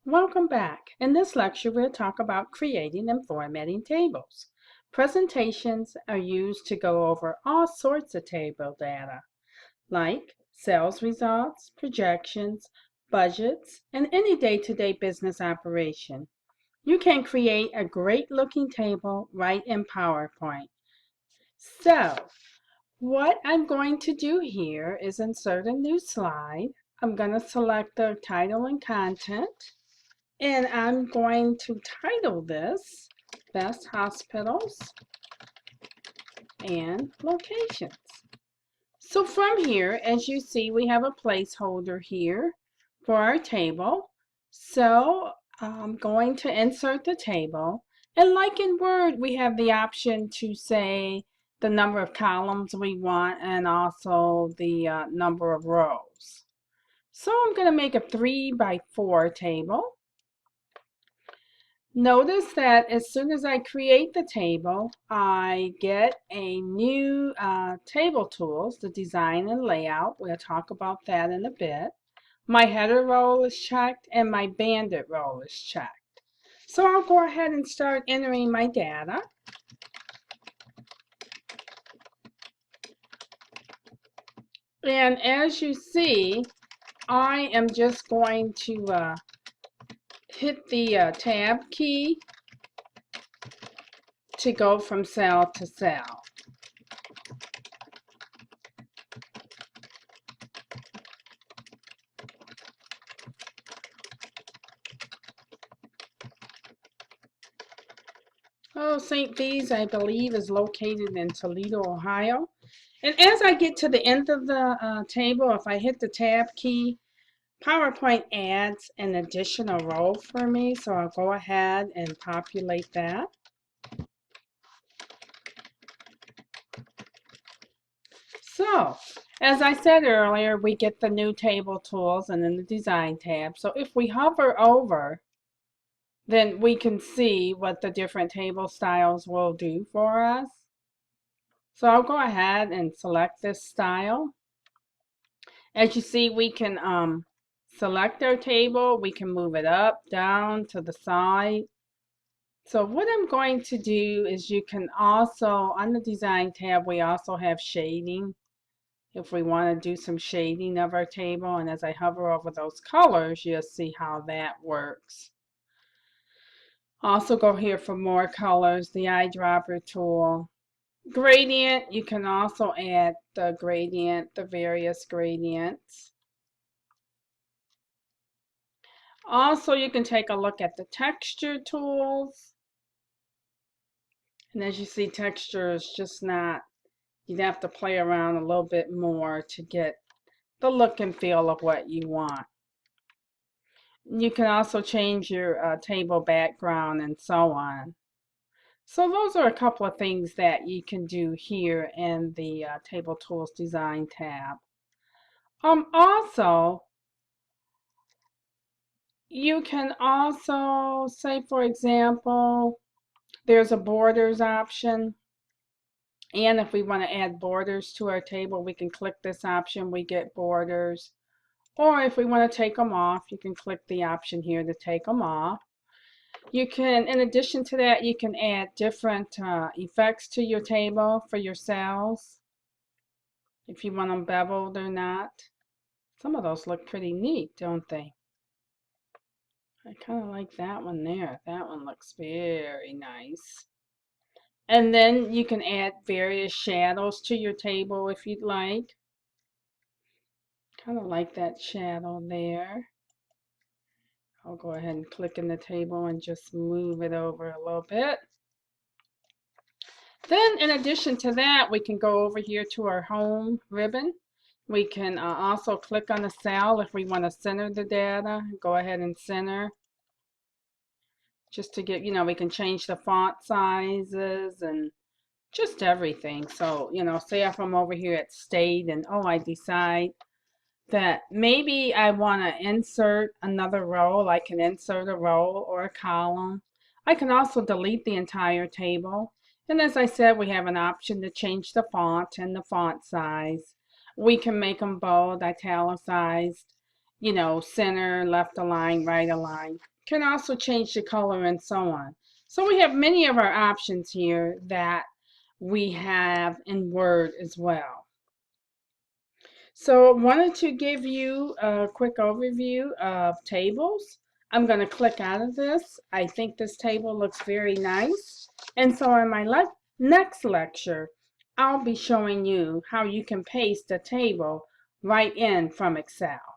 Welcome back. In this lecture, we'll talk about creating and formatting tables. Presentations are used to go over all sorts of table data, like sales results, projections, budgets, and any day-to-day business operation. You can create a great-looking table right in PowerPoint. So, what I'm going to do here is insert a new slide. I'm going to select the title and content. And I'm going to title this Best Hospitals and Locations. So from here, as you see, we have a placeholder here for our table. So I'm going to insert the table. And like in Word, we have the option to say the number of columns we want and also the number of rows. So I'm going to make a 3x4 table. Notice that as soon as I create the table, I get a new table tools, the design and layout. We'll talk about that in a bit. My header row is checked and my bandit row is checked. So I'll go ahead and start entering my data. And as you see, I am just going to hit the tab key to go from cell to cell. Oh, St. Bees, I believe, is located in Toledo, Ohio. And as I get to the end of the table, if I hit the tab key, PowerPoint adds an additional row for me. So I'll go ahead and populate that. So, as I said earlier, we get the new table tools and then the design tab. So if we hover over, then we can see what the different table styles will do for us. So I'll go ahead and select this style. As you see, we can select our table. We can move it up, down, to the side. So what I'm going to do is you can also, on the design tab, we also have shading. If we want to do some shading of our table, and as I hover over those colors, you'll see how that works. Also go here for more colors, the eyedropper tool. Gradient, you can also add the gradient, the various gradients. Also, you can take a look at the texture tools. And as you see, texture is just not, you'd have to play around a little bit more to get the look and feel of what you want. You can also change your table background and so on. So those are a couple of things that you can do here in the Table Tools Design tab. Also, you can also say, for example, there's a borders option. And if we want to add borders to our table, we can click this option, we get borders. Or if we want to take them off, you can click the option here to take them off. You can, in addition to that, you can add different effects to your table for your cells, if you want them beveled or not. Some of those look pretty neat, don't they? I kind of like that one there. That one looks very nice. And then you can add various shadows to your table if you'd like. Kind of like that shadow there. I'll go ahead and click in the table and just move it over a little bit. Then in addition to that, we can go over here to our home ribbon. We can also click on the cell if we want to center the data. Go ahead and center. Just to get, we can change the font sizes and just everything. So, say if I'm over here at state and I decide that maybe I want to insert another row. I can insert a row or a column. I can also delete the entire table. And as I said, we have an option to change the font and the font size. We can make them bold, italicized. you know, center, left align, right align. Can also change the color and so on. So we have many of our options here that we have in Word as well. So I wanted to give you a quick overview of tables. I'm going to click out of this. I think this table looks very nice. And so in my next lecture, I'll be showing you how you can paste a table right in from Excel.